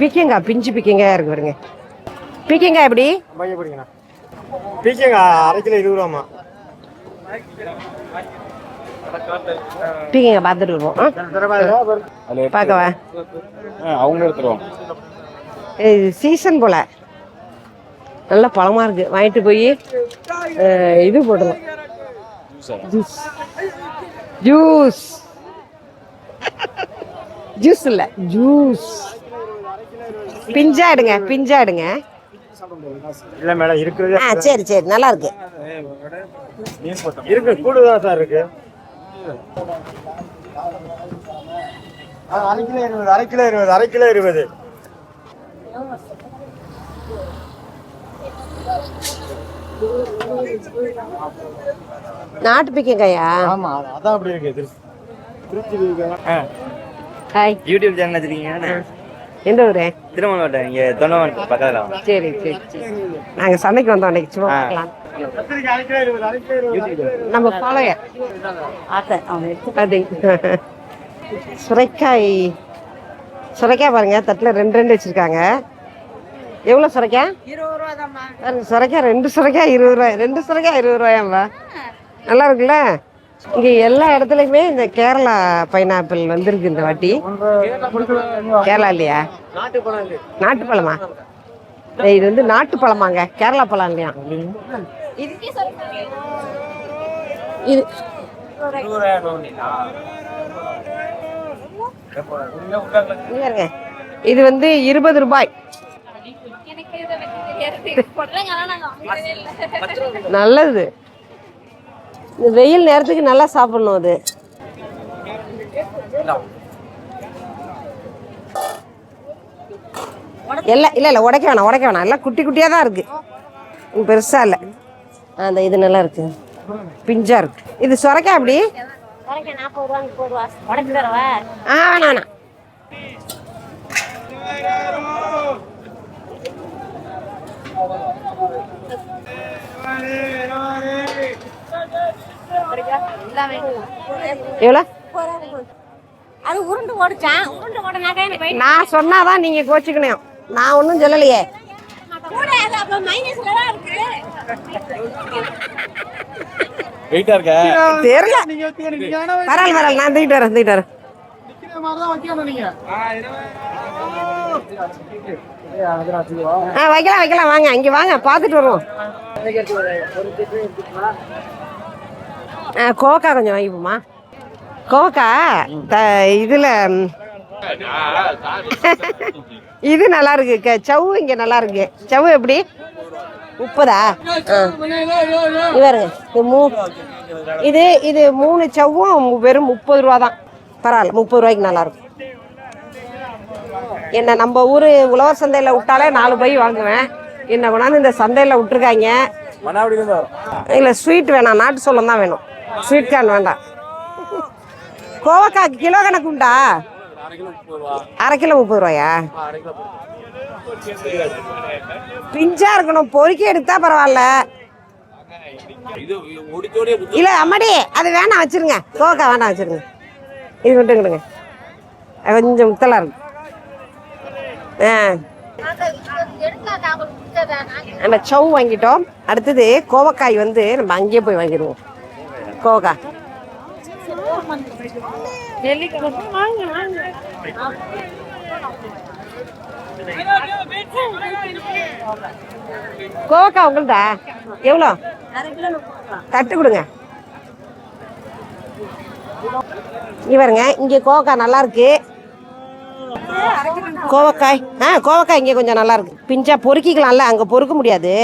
பீக்கங்காய் பிஞ்சு பீக்கங்காய் இருக்கு பாருங்க. பீக்கங்காய் எப்படி? பீக்கங்காய் அரை கிலோ 20 ரூபாமா. பீக்கங்காய் பார்த்துட்டு வருவோம். பார்க்கவா? அவங்க எடுத்துருவோம். சீசன் போல நல்ல பழமா இருக்கு. வாங்கிட்டு போய் இது போடலாம். ஜூஸ் ஜூஸ் இல்ல ஜூஸ். பிஞ்சா எடுங்க, பிஞ்சா எடுங்க. இல்ல மேடம் இருக்குது. சரி சரி, நல்லா இருக்கு. இருக்கு கூடுதலா சார் இருக்கு. அரை கிலோ 20, அரை கிலோ 20, அரை கிலோ 20. நாட்டு பீக்கங்காயா? ஆமா அதான் அப்படி இருக்கு. திருச்சி பீக்கங்காய். ஹாய், யூடியூப் சேனல் வச்சிருக்கீங்க? எந்த ஊரு? திருமணம் இங்க தொண்டவன் பக்கத்துல. சரி சரி சரி, நாங்க சமைக்க வந்தோம் அன்னைக்கு. சும்மா பார்க்கலாம். நம்ம ஃபாலோயர் சுரைக்காய். சுரைக்காய் பாருங்க, தட்டில் 2 வச்சிருக்காங்க. எவ்வளோ சுரைக்காய்? 20 ரூபா தான்மா. சுரைக்காய் 2 சுரைக்காய் 20 ரூபாய். 2 சுரைக்காய் 20 ரூபாயாம்பா. நல்லா இருக்குல்ல? இங்கே எல்லா இடத்துலையுமே இந்த கேரளா பைனாப்பிள் வந்துருக்கு இந்த வாட்டி. கேரளா இல்லையா? நாட்டு பழமா? இது வந்து நாட்டு பழமாங்க, கேரளா பழம் இல்லையா? இது இது வந்து 20 ரூபாய். நல்லது, இந்த வெயில் நேரத்துக்கு நல்லா சாப்பிடணும். அது எல்லாம் இல்ல இல்ல, உடைக்க வேணாம், உடைக்க வேணாம். எல்லாம் குட்டி குட்டியா தான் இருக்கு, பெருசா இல்ல. அந்த இது நல்லா இருக்கு, பிஞ்சா இருக்கு. இது சுரைக்காய் எப்படி? 40 ரூபாய்க்கு போடுவா. உடைச்சு தரவா? வேணாம். எவ்வளோ? அது உருண்டு ஓடிச்சான். உருண்டு ஓடனாக்கா நான் சொன்னாதான் நீங்க கோச்சுக்கணும். நான் ஒன்றும் சொல்லலையே. வெயிட்டா இருக்கா? தெரியல. பரவாயில்ல பரவாயில்ல, நான் தூக்கிட்டு வரேன், தூக்கிட்டு வரேன். வைக்கலாம் வைக்கலாம், வாங்க இங்க வாங்க, பார்த்துட்டு வருவோம். கோவக்கா கொஞ்சம் வாங்கிப்போமா? கோவக்கா இதுல இது நல்லா இருக்கு. சவு இங்க நல்லா இருக்கு. சவு எப்படி? 30? இவருங்க இது இது 3 சவ்வும் வெறும் 30 ரூபா தான். பரவாயில்ல, 30 ரூபாய்க்கு நல்லா இருக்கும். என்ன நம்ம ஊர் உழவர் சந்தையில் விட்டாலே 4 பை வாங்குவேன். என்ன கொண்டாந்து இந்த சந்தையில் விட்டுருக்காங்க. இல்லை ஸ்வீட் வேணாம், நாட்டு சோளம் தான் வேணும். ஸ்வீட் கார்ன் வேண்டாம். கோவக்காய் கிலோ கணக்கு உண்டா? அரை கிலோ 30 ரூபாயா? பிஞ்சா இருக்கணும், பொறுக்கி எடுத்தா பரவாயில்ல. இல்ல அம்மாடி, அது வேணாம், வச்சிருங்க. கோவக்காய் வேண்டாம், வச்சிருங்க. இது விட்டுக்கிடுங்க, கொஞ்சம் முத்தலா இருக்கு. நம்ம சவு வாங்கிட்டோம். அடுத்தது கோவக்காய் வந்து நம்ம அங்கேயே போய் வாங்கிடுவோம். கோவக்காய் கோவக்காய் உங்களுதா? எவ்வளோ? தட்டு கொடுங்க. இவருங்க, இங்கே கோவக்காய் நல்லா இருக்கு. கோவக்காய் கோவக்காய் இங்கே கொஞ்சம் நல்லா இருக்கு. பிஞ்சா பொறுக்கிக்கலாம்ல, அங்கே பொறுக்க முடியாது.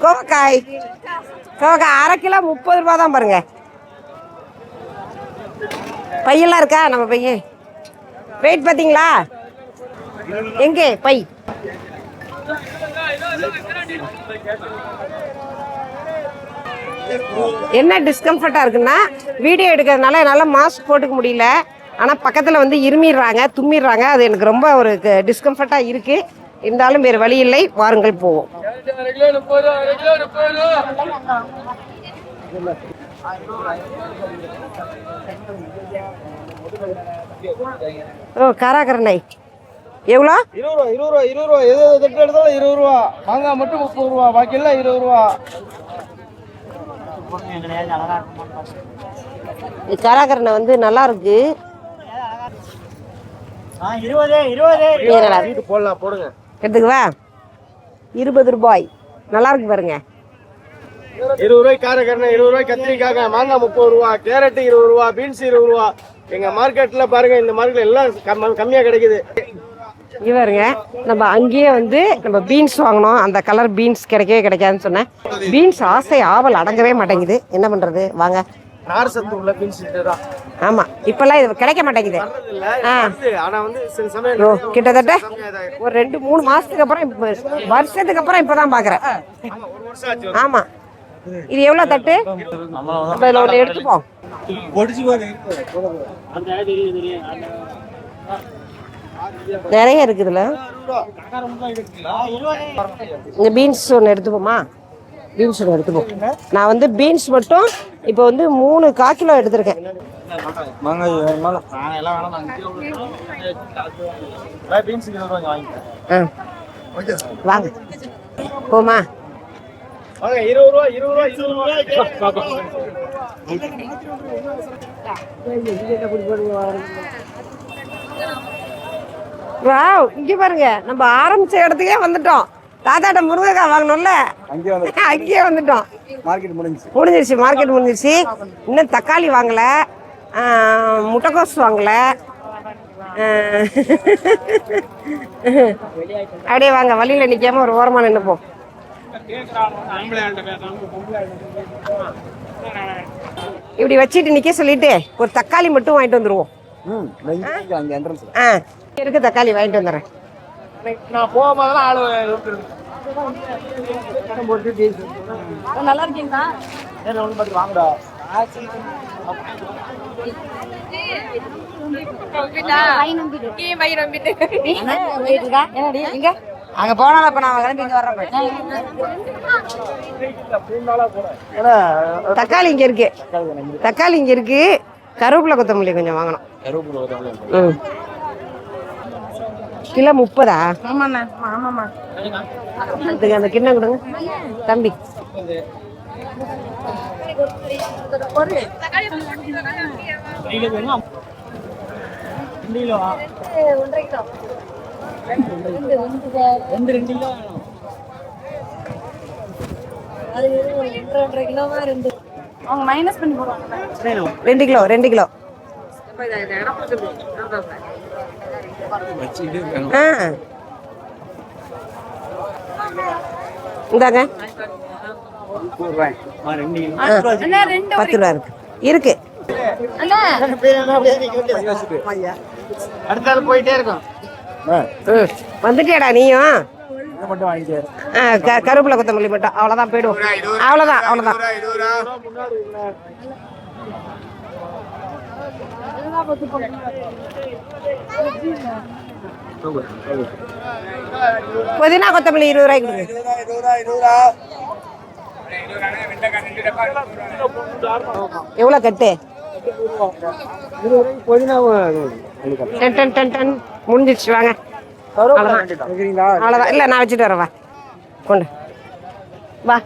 கோவக்காய் கோவக்காய் அரை கிலோ 30 ரூபா தான் பாருங்க. பையெல்லாம் இருக்கா? நம்ம பையன் வெயிட் பார்த்தீங்களா? எங்கே பை? என்ன டிஸ்கம்ஃபர்ட்டாக இருக்குன்னா வீடியோ எடுக்கிறதுனால என்னால் மாஸ்க் போட்டுக்க முடியல. ஆனால் பக்கத்தில் வந்து இருமிடுறாங்க, தும்மிடுறாங்க. அது எனக்கு ரொம்ப ஒரு டிஸ்கம்ஃபர்ட்டாக இருக்குது. இருந்தாலும் வேறு வழி இல்லை, வாருங்கள் போவோம். ஓ காராக்கரணை எவ்வளோ? 20 ரூபா 20 ரூபா எது தட்டு எடுத்தாலும் 20 ரூபா. மாங்காய் மட்டும் 30 ரூபா, பாக்கி எல்லாம் 20 ரூபா. காராக்கரணை வந்து நல்லா இருக்கு. போடலாம், போடுங்க. எடுத்துக்குவா. 20 ரூபாய் நல்லா இருக்கு பாருங்க. 20 ரூபாய்க்கு காரக்கரணை, 20 ரூபாய்க்கு கத்திரிக்காங்க, மாங்காய் 30 ரூபா, கேரட் 20 ரூபா, பீன்ஸ் 20 ரூபா. எங்க மார்க்கெட்ல பாருங்க, இந்த மார்க்கெட்ல எல்லாம் கம்மியா கிடைக்குது. இவருங்க நம்ம அங்கேயே வந்து நம்ம பீன்ஸ் வாங்கினோம். அந்த கலர் பீன்ஸ் கிடைக்கவே கிடைக்காதுன்னு சொன்னேன். பீன்ஸ் ஆசை ஆவல் அடங்கவே மாட்டேங்குது. என்ன பண்றது, வாங்க. நார் சத்து உள்ள பீன்ஸ் தான். ஆமா, இப்பெல்லாம் இது கிடைக்க மாட்டேங்குது. ஆனா வந்து சில சமயம் கிட்டத்தட்ட ஒரு 2-3 மாசத்துக்கு அப்புறம், வருஷத்துக்கு அப்புறம் இப்பதான் பாக்குறேன். ஆமா, இது எவ்வளவு தட்டு? இதுல ஒண்ணு எடுத்துப்போம். நிறைய இருக்குதுல. இந்த பீன்ஸ் ஒன்று எடுத்துப்போமா? பீன்ஸ் ஒன்று எடுத்துப்போம். நான் வந்து பீன்ஸ் மட்டும் இப்போ வந்து 3 1/4 கிலோ எடுத்திருக்கேன். வாங்க போமா. 20 ரூபா 20 ரூபா 20 ரூபா. வாவ், இங்க பாருங்க, நம்ம ஆரம்பிச்ச இடத்துக்கே வந்துட்டோம். தாத்தாட்ட முருங்கைக்காய் வாங்கணும்ல, அங்கேயே வந்துட்டோம். முடிஞ்சிருச்சு, மார்க்கெட் முடிஞ்சிருச்சு. இன்னும் தக்காளி வாங்கல, முட்டைக்கோஸ் வாங்கல. அப்படியே வாங்க, வழியில நிக்காம ஒரு ஓரமா நின்னுப்போம். இப்படி வச்சுட்டு நிக்க சொல்லிட்டு ஒரு தக்காளி மட்டும் வாங்கிட்டு வந்துருவோம். இருக்கு, தக்காளி வாங்கிட்டு வந்துடுறேன். நான் போகும்போதெல்லாம் ஆளு நல்லா இருக்கீங்களா? வாங்கடா. அங்க போனாலும் இப்ப நான் கிளம்பி இங்க வர்றேன். தக்காளி இங்க இருக்கு, தக்காளி இங்க இருக்கு. கருவேப்பிலை கொத்தமல்லி கொஞ்சம் வாங்கணும். கிலோ 30. ஆமாண்ணா, ஆமாம்மா. அதுக்கு அந்த கிண்ணம் கொடுங்க தம்பி. அவங்க மைனஸ் பண்ணி போடுவாங்க. 2 கிலோ 2 கிலோ. இந்தாங்க 10 ரூபா இருக்கு. அடுத்தால போயிட்டே இருக்கும். வந்துட்டேடா நீயும். கருவேப்பிலை கொத்தமல்லி மட்டும், அவ்வளவுதான். போயிடுவோம், அவ்வளவுதான் அவ்வளவுதான். புதினா கொத்தமல்லி 20 ரூபாய்க்கு கொடுங்க. எவ்வளவு கட்டு? டன் முடிஞ்சிச்சு. வாங்க, அவ்வளவுதான். இல்ல நான் வச்சுட்டு வரேன். வா, கொண்டு வா,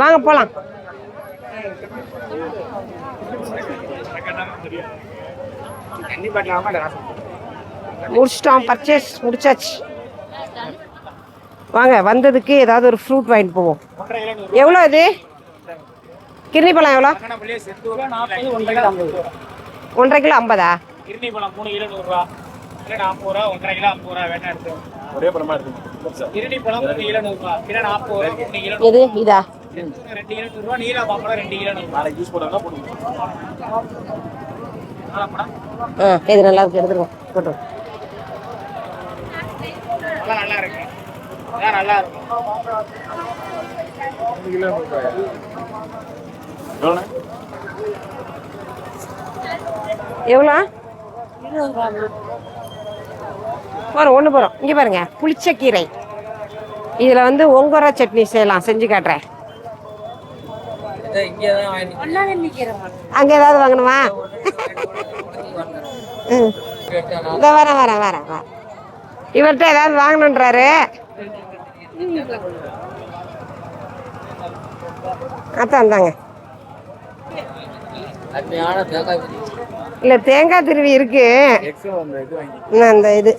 வாங்க போலாம். முடிச்சிட்டோம், பர்ச்சேஸ் முடிச்சாச்சு. வாங்க, வந்ததுக்கு ஏதாவது ஒரு ஃப்ரூட் வாங்கிட்டு போவோம். எவ்வளோ இது? கிர்னி பழம் எவ்வளோ? 1.5 கிலோ 50. கிர்னி பழம் 3 கிலோ 100 ரூபா, 40 ரூபா. 1.5 கிலோ 50 ரூபா. வேணா எடுத்து ஒரே பழமா இருக்கு. கிர்னி பழம் 3 கிலோ 100 ரூபா, கிலோ 40 ரூபா. 3 கிலோ எது இதா? 2 கிலோ 100 ரூபா. நீலா பாப்பழம் 2 கிலோ 100 ரூபா. ஜூஸ் போடுறதா போடுங்க. இது நல்லா இருக்கு, எடுத்துருவோம். போட்டு நல்லா இருக்கு. இதான் நல்லா இருக்கும். எவ்வளோ போகிறோம் ஒன்று போகிறோம். இங்கே பாருங்க புளிச்சக்கீரை. இதில் வந்து ஒங்கரா சட்னி செய்யலாம், செஞ்சு காட்டுறேன். அங்கே ஏதாவது வாங்கணுமா? ம் இந்த வரேன். இவர்கிட்ட ஏதாவது வாங்கணுன்றாரு. அதான் இருந்தாங்க. இல்லை தேங்காய் திருவி இருக்கு. அந்த இது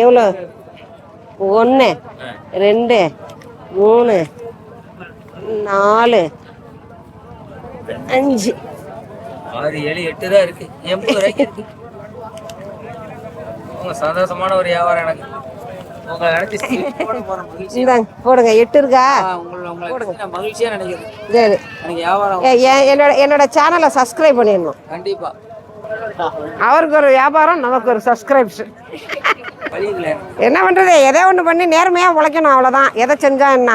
எவ்வளோ? 1 2 3 4 5 6 7 8 தான் இருக்கு. 80 ரூபாய்க்கு இருக்கு. சந்தோஷமான ஒரு வியாபாரம் எனக்கு. உங்களை நினைச்சு இந்தாங்க போடுங்க. 8 இருக்கா? உங்களை மகிழ்ச்சியா நினைக்கிறேன். சரி எனக்கு வியாபாரம் என்னோட சேனலை சப்ஸ்கிரைப் பண்ணிடணும். கண்டிப்பா. அவருக்கு ஒரு வியாபாரம், நமக்கு ஒரு சப்ஸ்கிரிப்ஷன். வழி இல்லை. என்ன பண்றது? எதை ஒன்று பண்ணி நேர்மையாக உழைக்கணும், அவ்வளோதான். எதை செஞ்சா என்ன?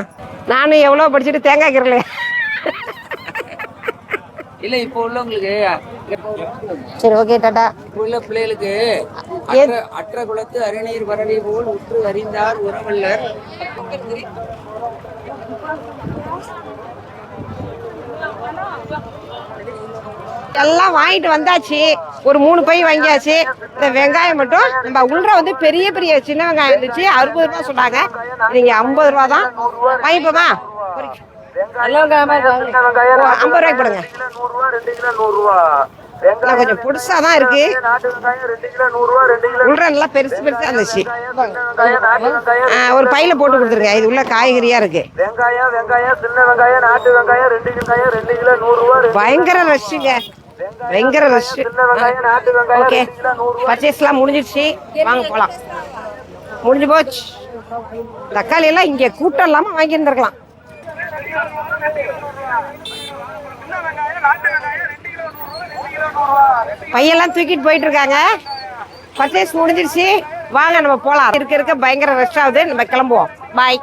நானும் எவ்வளோ படிச்சுட்டு தேங்காய் கீரலையா? இல்ல இப்போ உள்ளவங்களுக்கு, சரி ஓகே டாடா. இப்போ உள்ள பிள்ளைகளுக்கு அற்ற குலத்து அரிநீர் பரணி போல் உற்று அறிந்தார் உறவல்லர். எல்லாம் வாங்கிட்டு வந்தாச்சு. ஒரு 3 பை வாங்கியாச்சு. இந்த வெங்காயம் மட்டும் நம்ம உள்ள வந்து பெரிய பெரிய சின்ன வெங்காயம் இருந்துச்சு. 60 ரூபா சொன்னாங்க. நீங்க 50 ரூபா தான் வாங்கிப்போமா? 50 ரூபாய்க்கு போடுங்க. கொஞ்சம் புதுசா தான் இருக்கு. உள்ள நல்லா பெருசு பெருசா இருந்துச்சு. ஒரு பையில போட்டு கொடுத்துருங்க. இது உள்ள காய்கறியா இருக்கு. பயங்கர ரஷ்ஷுங்க, பயங்கர ரஷ். ஓகே பர்ச்சேஸ்லாம் முடிஞ்சிடுச்சு, வாங்க போலாம். முடிஞ்சு போச்சு. தக்காளி எல்லாம் இங்க கூட்டம் இல்லாம வாங்கி இருந்திருக்கலாம். பையெல்லாம் தூக்கிட்டு போயிட்டு இருக்காங்க. பர்ச்சேஸ் முடிஞ்சிருச்சு, வாங்க நம்ம போலாம். இருக்க பயங்கர ரஷ் ஆகுது. நம்ம கிளம்புவோம். பாய்.